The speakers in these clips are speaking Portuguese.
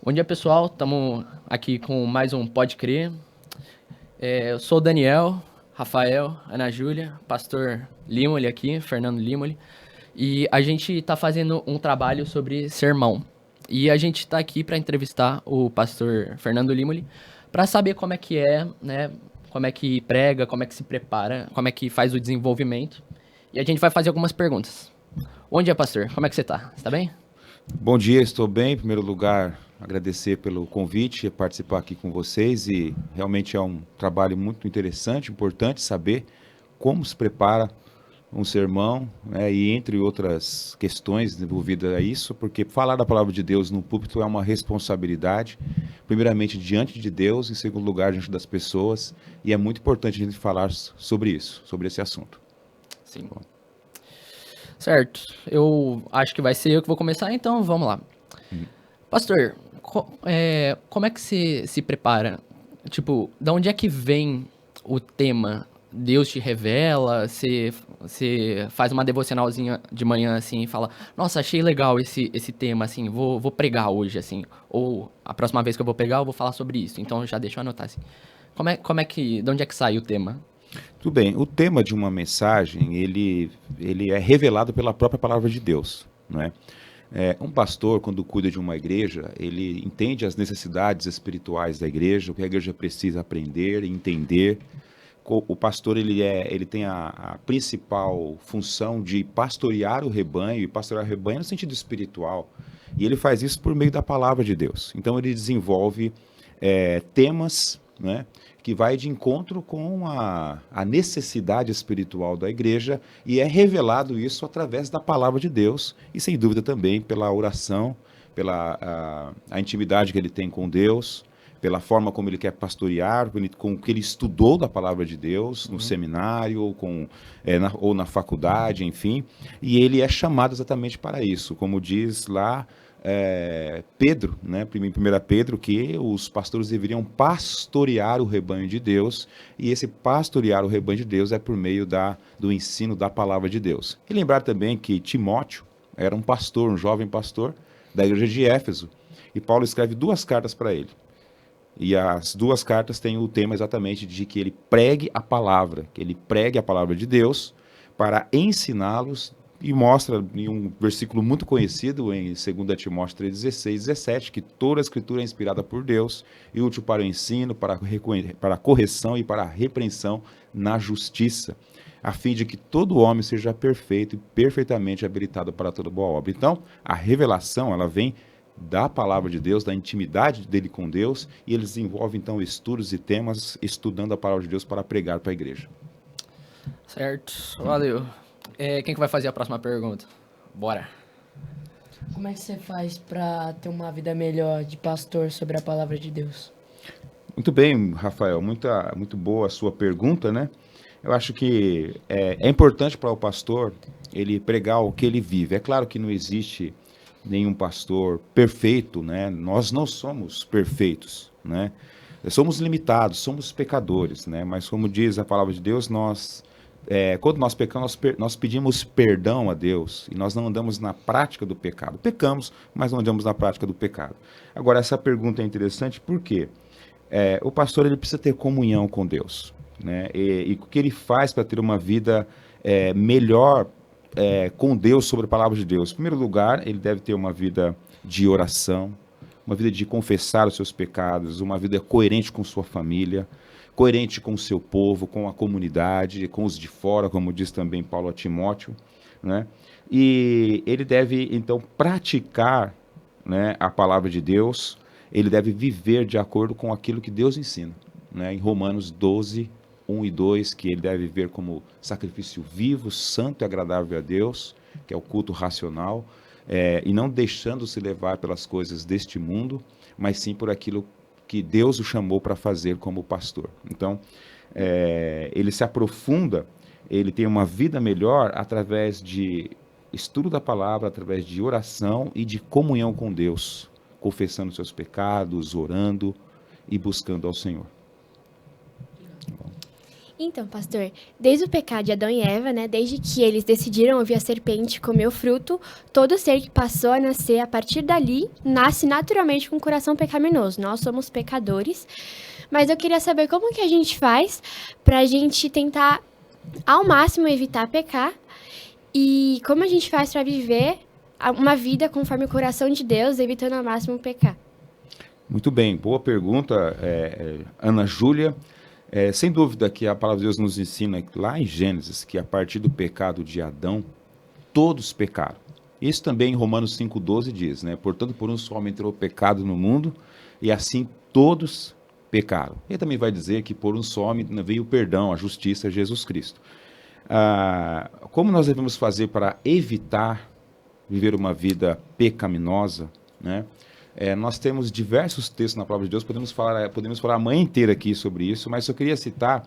Bom dia, pessoal. Estamos aqui com mais um Pode Crer. Eu sou o Daniel, Rafael, Ana Júlia, pastor Limoli aqui, Fernando Limoli. E a gente está fazendo um trabalho sobre sermão. E a gente está aqui para entrevistar o pastor Fernando Limoli para saber como é, né? Como é que prega, como é que se prepara, como é que faz o desenvolvimento. E a gente vai fazer algumas perguntas. Bom dia, pastor. Como é que você está? Está bem? Bom dia, estou bem. Em primeiro lugar, agradecer pelo convite, participar aqui com vocês e realmente é um trabalho muito interessante, importante saber como se prepara um sermão, né, e entre outras questões envolvidas a isso, porque falar da palavra de Deus no púlpito é uma responsabilidade, primeiramente diante de Deus, em segundo lugar diante das pessoas, e é muito importante a gente falar sobre isso, sobre esse assunto. Sim. Certo. Eu acho que vai ser eu que vou começar, então vamos lá. Pastor, como é que você se prepara? Tipo, da onde é que vem o tema? Deus te revela? Você faz uma devocionalzinha de manhã assim e fala: Nossa, achei legal esse tema, assim, vou pregar hoje, assim. Ou a próxima vez que eu vou pregar, eu vou falar sobre isso. Então já deixa eu anotar assim. De onde é que sai o tema? Tudo bem, o tema de uma mensagem, ele é revelado pela própria palavra de Deus, não é? Um pastor, quando cuida de uma igreja, ele entende as necessidades espirituais da igreja, o que a igreja precisa aprender e entender. O pastor ele tem a principal função de pastorear o rebanho, e pastorear o rebanho no sentido espiritual. E ele faz isso por meio da palavra de Deus. Então ele desenvolve temas, né, que vai de encontro com a necessidade espiritual da igreja, e é revelado isso através da palavra de Deus e, sem dúvida, também pela oração, pela a intimidade que ele tem com Deus, pela forma como ele quer pastorear, com o que ele estudou da palavra de Deus no Uhum. seminário ou na faculdade, enfim, e ele é chamado exatamente para isso, como diz lá Pedro, né, em 1 Pedro, que os pastores deveriam pastorear o rebanho de Deus, e esse pastorear o rebanho de Deus é por meio do ensino da palavra de Deus. E lembrar também que Timóteo era um pastor, um jovem pastor da igreja de Éfeso, e Paulo escreve 2 cartas para ele. E as 2 cartas têm o tema exatamente de que ele pregue a palavra, que ele pregue a palavra de Deus para ensiná-los, e mostra em um versículo muito conhecido em 2 Timóteo 3,16, 17, que toda a escritura é inspirada por Deus e útil para o ensino, para a correção e para a repreensão na justiça, a fim de que todo homem seja perfeito e perfeitamente habilitado para toda boa obra. Então, a revelação, ela vem da palavra de Deus, da intimidade dele com Deus, e ele desenvolve então estudos e temas, estudando a palavra de Deus para pregar para a igreja. Certo. Valeu. Quem que vai fazer a próxima pergunta? Bora. Como é que você faz para ter uma vida melhor de pastor sobre a palavra de Deus? Muito bem, Rafael, muito boa a sua pergunta, né? Eu acho que é importante para o pastor ele pregar o que ele vive. É claro que não existe nenhum pastor perfeito, né? Nós não somos perfeitos, né? Somos limitados, somos pecadores, né? Mas como diz a palavra de Deus, quando nós pecamos, nós pedimos perdão a Deus e nós não andamos na prática do pecado. Pecamos, mas não andamos na prática do pecado. Agora, essa pergunta é interessante porque o pastor ele precisa ter comunhão com Deus, né? E o que ele faz para ter uma vida melhor com Deus, sobre a palavra de Deus? Em primeiro lugar, ele deve ter uma vida de oração, uma vida de confessar os seus pecados, uma vida coerente com sua família, coerente com o seu povo, com a comunidade, com os de fora, como diz também Paulo a Timóteo, né? E ele deve, então, praticar, né, a palavra de Deus, ele deve viver de acordo com aquilo que Deus ensina, né? Em Romanos 12, 1 e 2, que ele deve viver como sacrifício vivo, santo e agradável a Deus, que é o culto racional, e não deixando se levar pelas coisas deste mundo, mas sim por aquilo que Deus o chamou para fazer como pastor. Então, ele se aprofunda, ele tem uma vida melhor através de estudo da palavra, através de oração e de comunhão com Deus, confessando seus pecados, orando e buscando ao Senhor. Então, pastor, desde o pecado de Adão e Eva, né, desde que eles decidiram ouvir a serpente e comer o fruto, todo ser que passou a nascer a partir dali nasce naturalmente com um coração pecaminoso. Nós somos pecadores, mas eu queria saber como que a gente faz pra gente tentar ao máximo evitar pecar e como a gente faz pra viver uma vida conforme o coração de Deus, evitando ao máximo pecar. Muito bem, boa pergunta, Ana Júlia. Sem dúvida que a palavra de Deus nos ensina lá em Gênesis que a partir do pecado de Adão, todos pecaram. Isso também em Romanos 5,12 diz, né? Portanto, por um só homem entrou o pecado no mundo e assim todos pecaram. Ele também vai dizer que por um só homem veio o perdão, a justiça, Jesus Cristo. Como nós devemos fazer para evitar viver uma vida pecaminosa, né? Nós temos diversos textos na palavra de Deus, podemos falar a manhã inteira aqui sobre isso, mas eu queria citar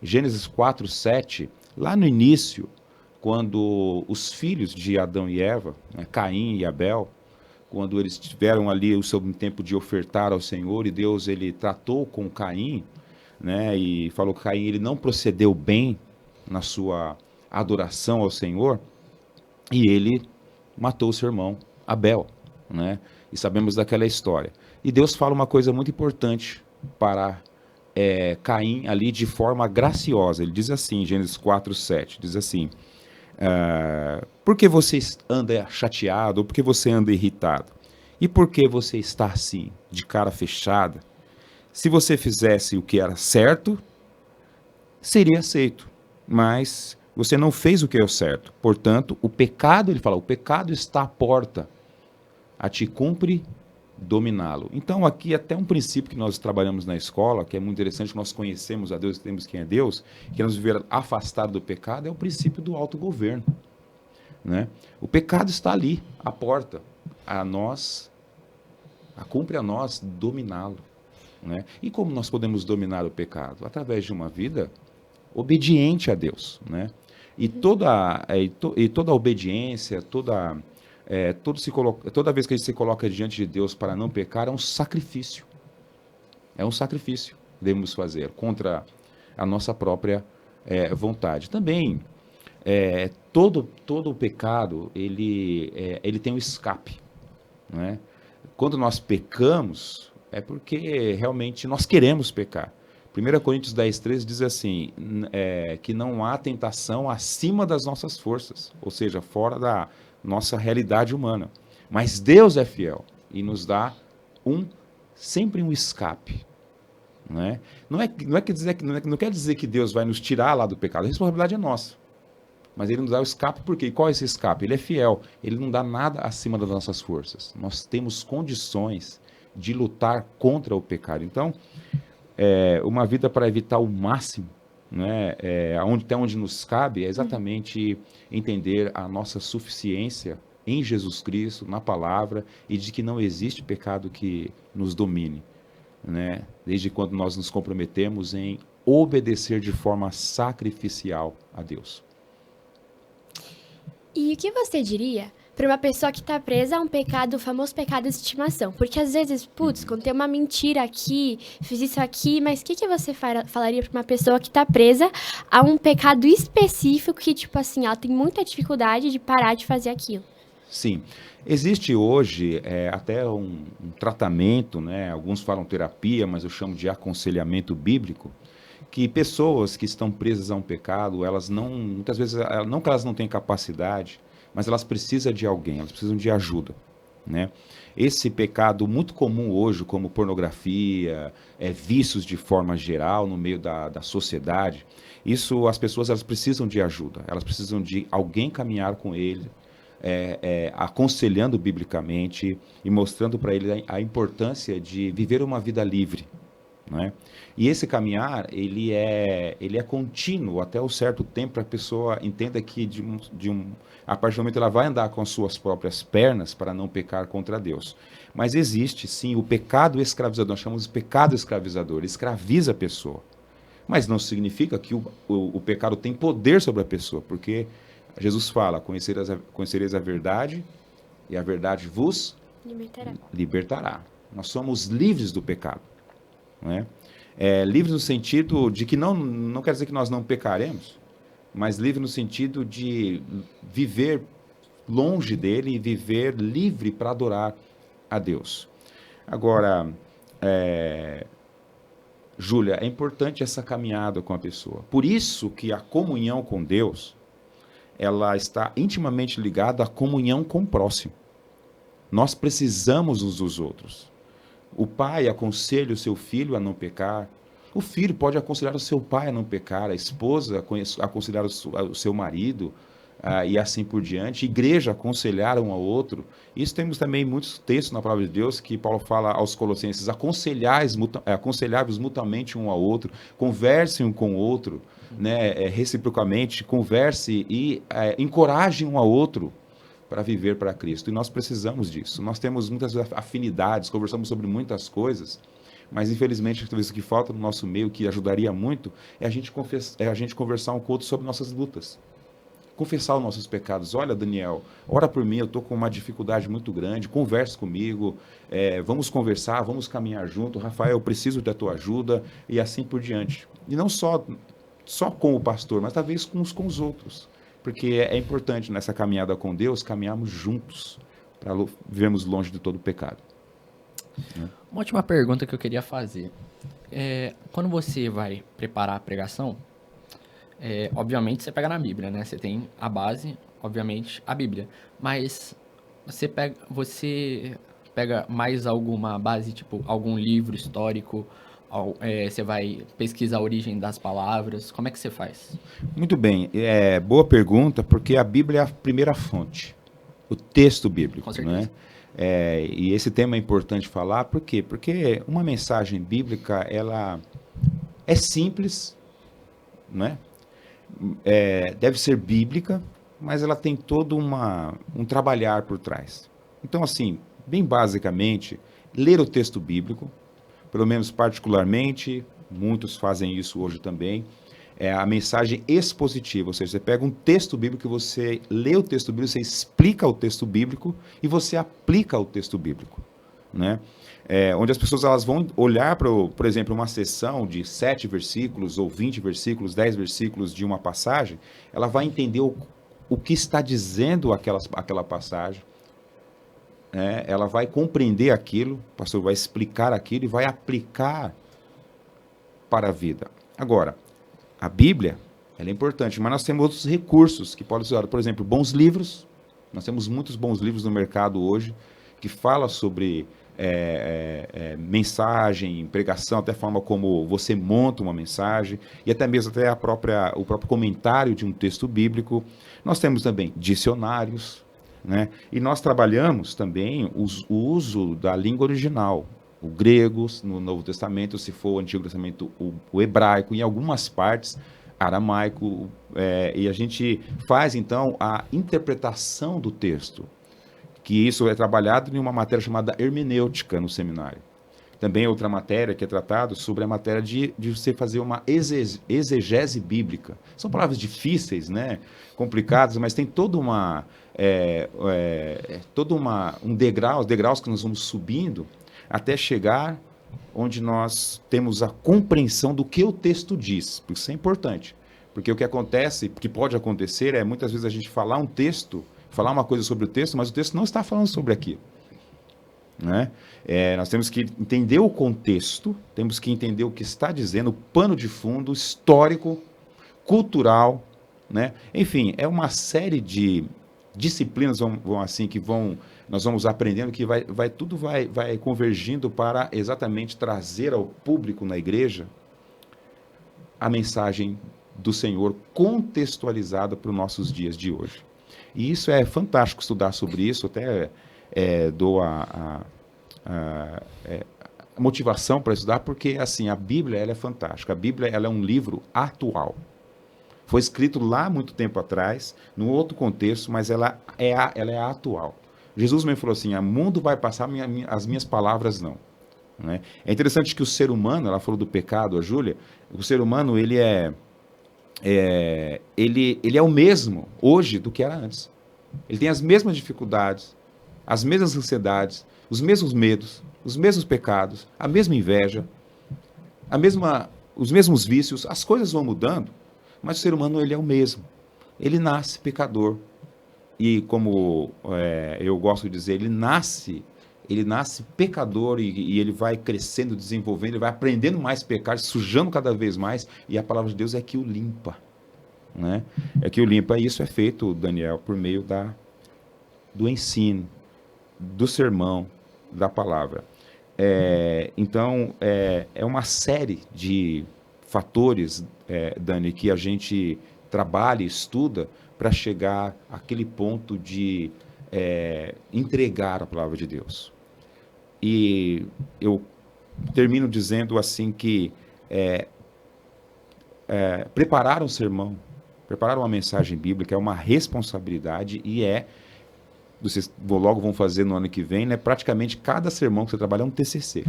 Gênesis 4:7, lá no início, quando os filhos de Adão e Eva, né, Caim e Abel, quando eles tiveram ali o seu tempo de ofertar ao Senhor, e Deus ele tratou com Caim, né, e falou que Caim ele não procedeu bem na sua adoração ao Senhor, e ele matou o seu irmão Abel, né? E sabemos daquela história. E Deus fala uma coisa muito importante para Caim ali de forma graciosa. Ele diz assim, Gênesis 4:7, diz assim, por que você anda chateado, ou por que você anda irritado? E por que você está assim, de cara fechada? Se você fizesse o que era certo, seria aceito. Mas você não fez o que é o certo. Portanto, o pecado, ele fala, o pecado está à porta. A ti cumpre dominá-lo. Então, aqui até um princípio que nós trabalhamos na escola, que é muito interessante, que nós conhecemos a Deus, temos quem é Deus, queremos viver afastado do pecado, é o princípio do autogoverno, né? O pecado está ali, à porta. Cumpre a nós dominá-lo, né? E como nós podemos dominar o pecado? Através de uma vida obediente a Deus, né? E toda a obediência, toda vez que a gente se coloca diante de Deus para não pecar, é um sacrifício. É um sacrifício que devemos fazer contra a nossa própria vontade. Também, todo o pecado, ele tem um escape, né? Quando nós pecamos, é porque realmente nós queremos pecar. 1 Coríntios 10:13 diz assim, que não há tentação acima das nossas forças, ou seja, fora da nossa realidade humana. Mas Deus é fiel e nos dá sempre um escape, né? Não quer dizer que Deus vai nos tirar lá do pecado, a responsabilidade é nossa. Mas ele nos dá o escape, por quê? E qual é esse escape? Ele é fiel, ele não dá nada acima das nossas forças. Nós temos condições de lutar contra o pecado. Então, uma vida para evitar o máximo, né, até onde nos cabe, é exatamente entender a nossa suficiência em Jesus Cristo, na palavra, e de que não existe pecado que nos domine, né, desde quando nós nos comprometemos em obedecer de forma sacrificial a Deus. E o que você diria para uma pessoa que está presa a um pecado, o famoso pecado de estimação? Porque às vezes, contei uma mentira aqui, fiz isso aqui, mas o que você falaria para uma pessoa que está presa a um pecado específico que, tipo assim, ela tem muita dificuldade de parar de fazer aquilo? Sim, existe hoje até um tratamento, né? Alguns falam terapia, mas eu chamo de aconselhamento bíblico, que pessoas que estão presas a um pecado, muitas vezes, não que elas não tenham capacidade, mas elas precisam de alguém, elas precisam de ajuda, né? Esse pecado muito comum hoje, como pornografia, vícios de forma geral no meio da sociedade, isso as pessoas elas precisam de ajuda, elas precisam de alguém caminhar com ele, aconselhando biblicamente e mostrando para ele a importância de viver uma vida livre, né? E esse caminhar, ele é contínuo até um certo tempo, para a pessoa entenda que a partir do momento ela vai andar com as suas próprias pernas para não pecar contra Deus. Mas existe sim o pecado escravizador, nós chamamos de pecado escravizador, ele escraviza a pessoa. Mas não significa que o pecado tem poder sobre a pessoa, porque Jesus fala, conhecereis a verdade e a verdade vos libertará. Nós somos livres do pecado, né? Livre no sentido de que não quer dizer que nós não pecaremos, mas livre no sentido de viver longe dele e viver livre para adorar a Deus. Agora, Júlia, é importante essa caminhada com a pessoa. Por isso que a comunhão com Deus, ela está intimamente ligada à comunhão com o próximo. Nós precisamos uns dos outros. O pai aconselha o seu filho a não pecar. O filho pode aconselhar o seu pai a não pecar. A esposa aconselhar o seu marido e assim por diante. Igreja aconselhar um ao outro. Isso temos também muitos textos na palavra de Deus que Paulo fala aos Colossenses: aconselhai-vos mutuamente um ao outro, conversem um com o outro, né, reciprocamente, converse e encorajem um ao outro para viver para Cristo. E nós precisamos disso. Nós temos muitas afinidades, conversamos sobre muitas coisas, mas infelizmente talvez o que falta no nosso meio, que ajudaria muito, é a gente conversar um com o outro sobre nossas lutas. Confessar os nossos pecados. Olha, Daniel, ora por mim, eu estou com uma dificuldade muito grande, converse comigo, vamos conversar, vamos caminhar junto. Rafael, eu preciso da tua ajuda, e assim por diante. E não só com o pastor, mas talvez uns com os outros. Porque é importante nessa caminhada com Deus, caminharmos juntos, para vivermos longe de todo o pecado. Uma última pergunta que eu queria fazer. Quando você vai preparar a pregação, obviamente você pega na Bíblia, né? Você tem a base, obviamente, a Bíblia. Mas você pega mais alguma base, tipo algum livro histórico? Você vai pesquisar a origem das palavras? Como é que você faz? Muito bem. Boa pergunta, porque a Bíblia é a primeira fonte. O texto bíblico. Com certeza. Né? E esse tema é importante falar, por quê? Porque uma mensagem bíblica, ela é simples, né? Deve ser bíblica, mas ela tem todo um trabalhar por trás. Então, assim, bem basicamente, ler o texto bíblico, pelo menos particularmente, muitos fazem isso hoje também, a mensagem expositiva, ou seja, você pega um texto bíblico, você lê o texto bíblico, você explica o texto bíblico e você aplica o texto bíblico, né? Onde as pessoas elas vão olhar para, por exemplo, uma sessão de 7 versículos ou 20 versículos, 10 versículos de uma passagem, ela vai entender o que está dizendo aquela passagem, ela vai compreender aquilo, o pastor vai explicar aquilo e vai aplicar para a vida. Agora, a Bíblia, ela é importante, mas nós temos outros recursos que podem ser usados. Por exemplo, bons livros. Nós temos muitos bons livros no mercado hoje que falam sobre mensagem, pregação, até a forma como você monta uma mensagem e até mesmo o próprio comentário de um texto bíblico. Nós temos também dicionários, né? E nós trabalhamos também o uso da língua original, o grego no Novo Testamento, se for o Antigo Testamento, o hebraico, em algumas partes, aramaico, e a gente faz então a interpretação do texto, que isso é trabalhado em uma matéria chamada hermenêutica no seminário. Também outra matéria que é tratada sobre a matéria de você fazer uma exegese bíblica. São palavras difíceis, né? Complicadas, mas tem toda um degraus que nós vamos subindo até chegar onde nós temos a compreensão do que o texto diz. Isso é importante, porque o que acontece, que pode acontecer, muitas vezes a gente falar uma coisa sobre o texto, mas o texto não está falando sobre aquilo. Né? Nós temos que entender o contexto, temos que entender o que está dizendo, o pano de fundo, histórico, cultural, né? Enfim, é uma série de disciplinas, nós vamos aprendendo que tudo vai convergindo para exatamente trazer ao público na igreja a mensagem do Senhor contextualizada para os nossos dias de hoje. E isso é fantástico estudar sobre isso, até dou a motivação para estudar, porque assim, a Bíblia ela é fantástica, a Bíblia ela é um livro atual. Foi escrito lá muito tempo atrás, num outro contexto, mas ela é atual. Jesus mesmo falou assim, o mundo vai passar, as minhas palavras não. Né? É interessante que o ser humano, ela falou do pecado, a Júlia, o ser humano ele é o mesmo hoje do que era antes. Ele tem as mesmas dificuldades, as mesmas ansiedades, os mesmos medos, os mesmos pecados, a mesma inveja. os mesmos vícios, as coisas vão mudando, mas o ser humano ele é o mesmo. Ele nasce pecador. E como eu gosto de dizer, ele nasce pecador e ele vai crescendo, desenvolvendo, ele vai aprendendo mais a pecar, sujando cada vez mais, e a palavra de Deus é que o limpa. Né? É que o limpa, e isso é feito, Daniel, por meio do ensino, do sermão, da palavra. Então, é uma série de fatores, Dani, que a gente trabalha e estuda para chegar àquele ponto de entregar a palavra de Deus. E eu termino dizendo assim que preparar um sermão, preparar uma mensagem bíblica é uma responsabilidade e vocês logo vão fazer no ano que vem, né? Praticamente cada sermão que você trabalha é um TCC.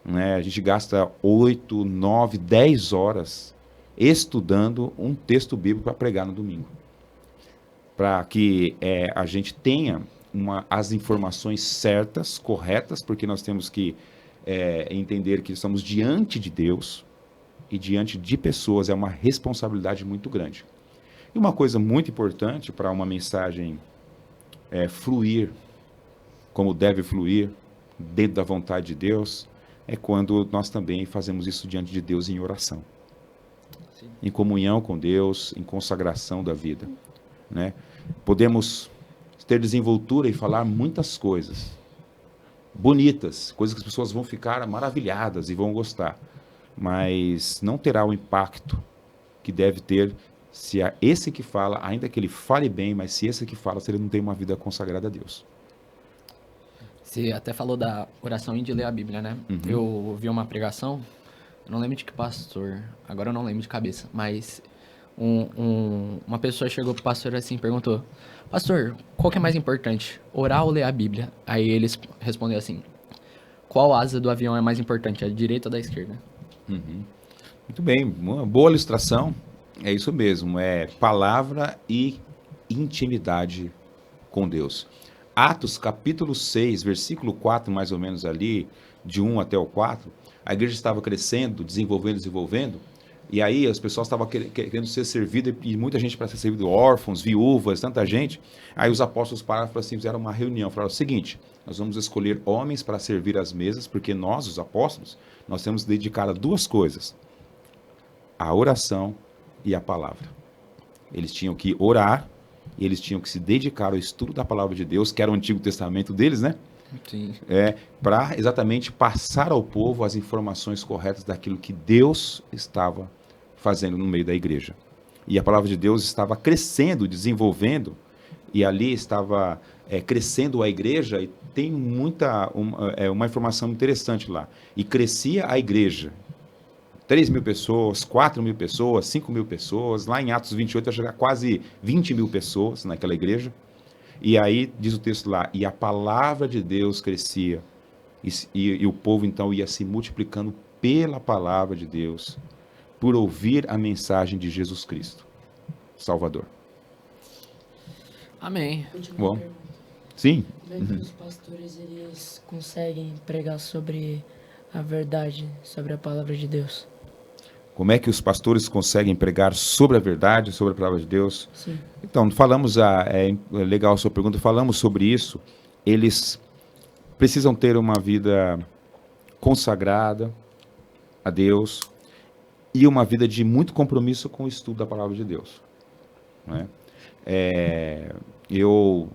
Né? A gente gasta 8, 9, 10 horas estudando um texto bíblico para pregar no domingo. Para que a gente tenha as informações certas, corretas, porque nós temos que entender que estamos diante de Deus e diante de pessoas, é uma responsabilidade muito grande. E uma coisa muito importante para uma mensagem fluir como deve fluir, dentro da vontade de Deus, é quando nós também fazemos isso diante de Deus em oração. Sim. Em comunhão com Deus, em consagração da vida. Né? Podemos ter desenvoltura e falar muitas coisas bonitas, coisas que as pessoas vão ficar maravilhadas e vão gostar, mas não terá o impacto que deve ter se esse que fala, ainda que ele fale bem, mas se esse que fala, se ele não tem uma vida consagrada a Deus. Você até falou da oração e de ler a Bíblia, né? Uhum. Eu ouvi uma pregação, eu não lembro de que pastor, agora eu não lembro de cabeça, mas uma pessoa chegou pro pastor assim e perguntou: pastor, qual que é mais importante, orar ou ler a Bíblia? Aí eles responderam assim: qual asa do avião é mais importante, a direita ou da esquerda? Uhum. Muito bem, uma boa ilustração. É isso mesmo, é palavra e intimidade com Deus. Atos capítulo 6, versículo 4, mais ou menos ali, de 1 até o 4, a igreja estava crescendo, desenvolvendo, e aí as pessoas estavam querendo ser servidas, e muita gente para ser servido, órfãos, viúvas, tanta gente. Aí os apóstolos pararam e assim, fizeram uma reunião, falaram o seguinte: nós vamos escolher homens para servir as mesas, porque nós, os apóstolos, nós temos que dedicar a duas coisas: a oração e a palavra. Eles tinham que orar e eles tinham que se dedicar ao estudo da palavra de Deus, que era o Antigo Testamento deles, né? Sim. Para exatamente passar ao povo as informações corretas daquilo que Deus estava fazendo no meio da igreja. E a palavra de Deus estava crescendo, desenvolvendo, e ali estava crescendo a igreja, e tem uma informação interessante lá. E crescia a igreja. 3.000 pessoas, 4.000 pessoas, 5.000 pessoas, lá em Atos 28 vai chegar quase 20.000 pessoas naquela igreja, e aí diz o texto lá, e a palavra de Deus crescia, e o povo então ia se multiplicando pela palavra de Deus, por ouvir a mensagem de Jesus Cristo, Salvador. Amém. Bom, sim. Como é que os pastores eles conseguem pregar sobre a verdade, sobre a palavra de Deus? Como é que os pastores conseguem pregar sobre a verdade, sobre a palavra de Deus? Sim. Então, falamos, legal a sua pergunta, falamos sobre isso. Eles precisam ter uma vida consagrada a Deus e uma vida de muito compromisso com o estudo da palavra de Deus. Né? Eu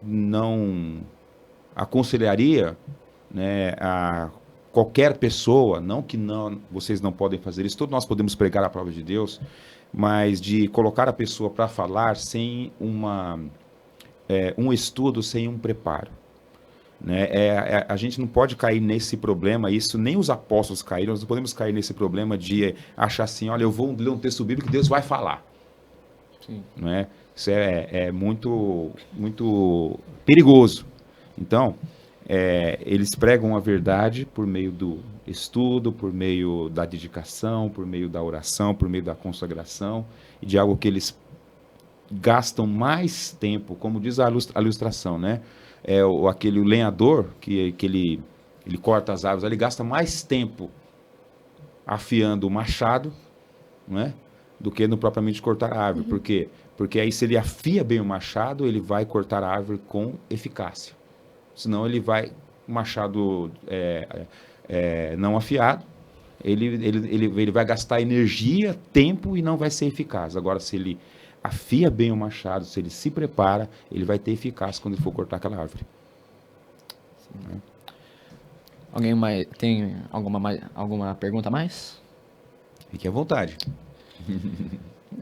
não aconselharia, né, a qualquer pessoa, vocês não podem fazer isso, todos nós podemos pregar a palavra de Deus, mas de colocar a pessoa para falar sem um estudo, sem um preparo. Né? A gente não pode cair nesse problema, isso nem os apóstolos caíram, nós não podemos cair nesse problema de achar assim, olha, eu vou ler um texto bíblico que Deus vai falar. Sim. Não é? Isso é muito, muito perigoso. Então, eles pregam a verdade por meio do estudo, por meio da dedicação, por meio da oração, por meio da consagração, e de algo que eles gastam mais tempo, como diz a ilustração, né? Aquele lenhador que ele corta as árvores, ele gasta mais tempo afiando o machado, não é? Do que no propriamente cortar a árvore. Por quê? Porque aí se ele afia bem o machado, ele vai cortar a árvore com eficácia. Senão ele vai, o machado não afiado, ele vai gastar energia, tempo e não vai ser eficaz. Agora, se ele afia bem o machado, se ele se prepara, ele vai ter eficácia quando ele for cortar aquela árvore. Alguém mais tem alguma pergunta a mais? Fique à vontade.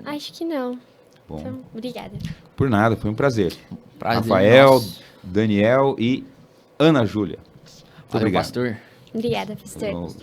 Acho que não. Bom, Então, obrigada. por nada, foi um prazer. Prazer Rafael, nosso. Daniel e Ana Júlia. Muito Valeu, obrigado. pastor. Obrigada, pastor. Bom,